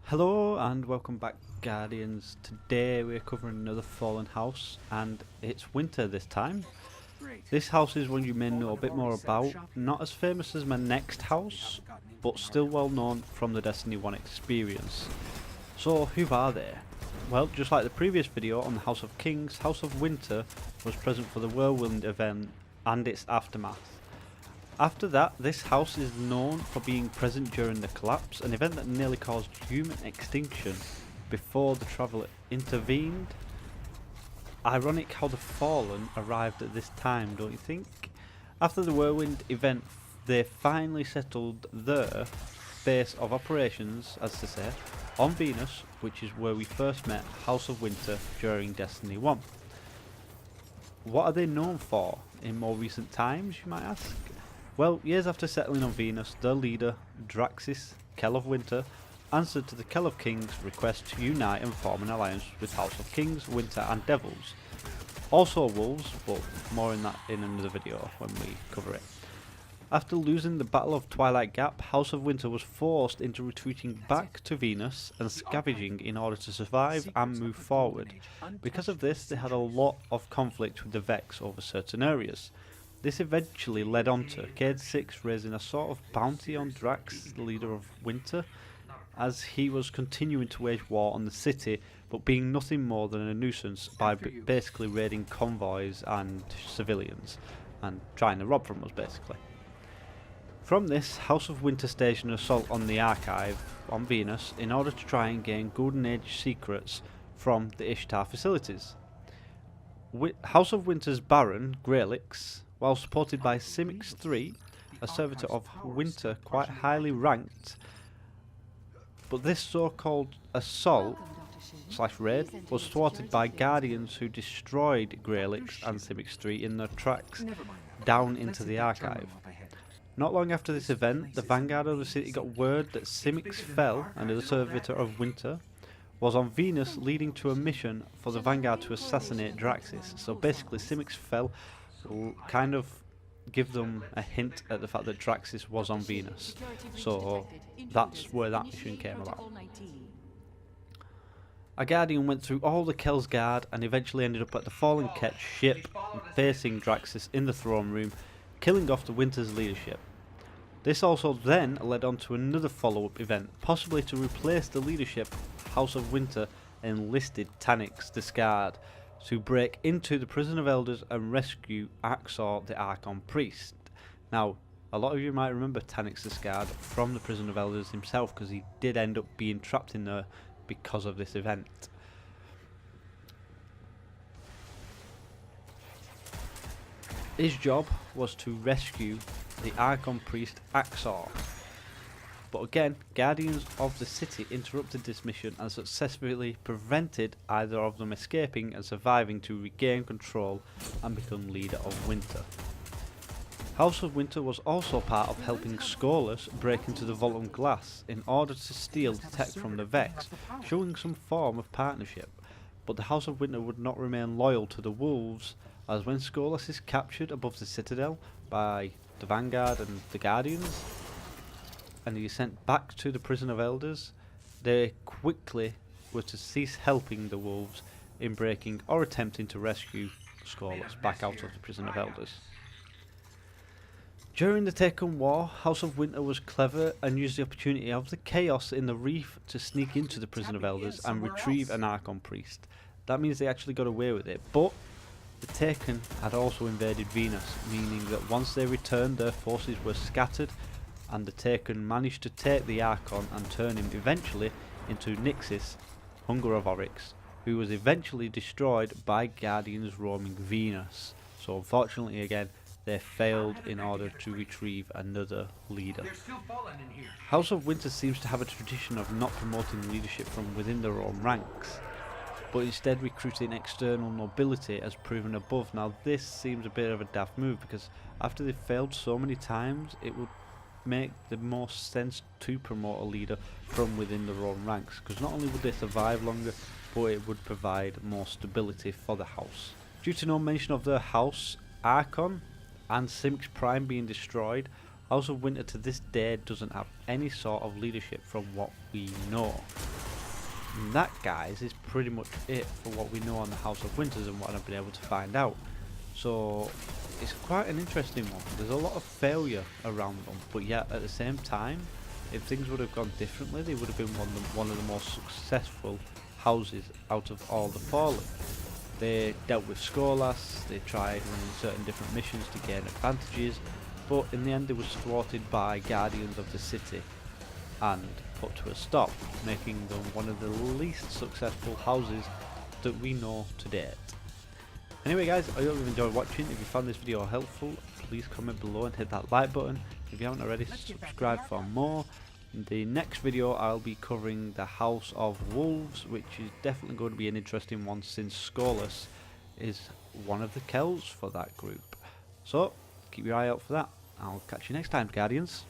Hello and welcome back, Guardians. Today we're covering another fallen house, and it's winter this time. This house is one you may know a bit more about, not as famous as my next house, but still well known from the Destiny 1 experience. So who are they? Well, just like the previous video on the House of Kings, House of Winter was present for the Whirlwind event and its aftermath. After that, this house is known for being present during the collapse, an event that nearly caused human extinction before the Traveller intervened. Ironic how the Fallen arrived at this time, don't you think? After the Whirlwind event, they finally settled their base of operations, as to say, on Venus, which is where we first met House of Winter during Destiny 1. What are they known for in more recent times, you might ask? Well, years after settling on Venus, their leader, Draxis, Kell of Winter, answered to the Kell of Kings' request to unite and form an alliance with House of Kings, Winter and Devils. Also wolves, but more in that in another video when we cover it. After losing the Battle of Twilight Gap, House of Winter was forced into retreating back to Venus and scavenging in order to survive and move forward. Because of this, they had a lot of conflict with the Vex over certain areas. This eventually led on to Cayde 6 raising a sort of bounty on Drax, the leader of Winter, as he was continuing to wage war on the city, but being nothing more than a nuisance by basically raiding convoys and civilians, and trying to rob from us basically. From this, House of Winter staged an assault on the Archive on Venus in order to try and gain Golden Age secrets from the Ishtar facilities. House of Winter's Baron, Greylix, while supported by Simic 3, a servitor of Winter quite highly ranked, but this so-called assault / raid was thwarted by Guardians who destroyed Greylix and Simic 3 in their tracks down into the Archive. Not long after this event, the Vanguard of the city got word that Simic Fel, another servitor of Winter, was on Venus, leading to a mission for the Vanguard to assassinate Draxis. So basically Simic Fel will kind of give them a hint at the fact that Draxis was on Venus. So that's where that mission came about. A Guardian went through all the Kell's Guard and eventually ended up at the Fallen Ketch ship facing Draxis in the throne room, killing off the Winter's leadership. This also then led on to another follow-up event, possibly to replace the leadership. House of Winter enlisted Taniks the Scarred to break into the Prison of Elders and rescue Axor the Archon Priest. Now, a lot of you might remember Taniks the Scarred from the Prison of Elders himself, because he did end up being trapped in there because of this event. His job was to rescue the Archon Priest Axor. But again, Guardians of the City interrupted this mission and successfully prevented either of them escaping and surviving to regain control and become leader of Winter. House of Winter was also part of helping Skolas break into the Vault of Glass in order to steal the tech from the Vex, showing some form of partnership. But the House of Winter would not remain loyal to the Wolves, as when Skolas is captured above the Citadel by the Vanguard and the Guardians, and he is sent back to the Prison of Elders, they quickly were to cease helping the Wolves in breaking or attempting to rescue Skolas back out of the Prison of Elders. During the Taken War, House of Winter was clever and used the opportunity of the chaos in the reef to sneak into the Prison of Elders and retrieve an Archon Priest. That means they actually got away with it, but the Taken had also invaded Venus, meaning that once they returned, their forces were scattered, and the Taken managed to take the Archon and turn him eventually into Nyxis, Hunger of Oryx, who was eventually destroyed by Guardians roaming Venus. So unfortunately again, they failed in order to retrieve another leader. House of Winter seems to have a tradition of not promoting leadership from within their own ranks, but instead recruiting external nobility as proven above. Now this seems a bit of a daft move, because after they've failed so many times, it would make the most sense to promote a leader from within their own ranks, because not only would they survive longer, but it would provide more stability for the house. Due to no mention of their house, Archon and Simic's Prime being destroyed, House of Winter to this day doesn't have any sort of leadership from what we know. And that, guys, is pretty much it for what we know on the House of Winters and what I've been able to find out. So it's quite an interesting one. There's a lot of failure around them, but yet at the same time, if things would have gone differently, they would have been one of the most successful houses out of all the Fallen. They dealt with Skolas, they tried running certain different missions to gain advantages, but in the end they were thwarted by Guardians of the City and put to a stop, making them one of the least successful houses that we know to date. Anyway guys, I hope you've enjoyed watching. If you found this video helpful, please comment below and hit that like button. If you haven't already, subscribe for more. In the next video I'll be covering the House of Wolves, which is definitely going to be an interesting one since Skolas is one of the Kells for that group. So keep your eye out for that. I'll catch you next time, Guardians.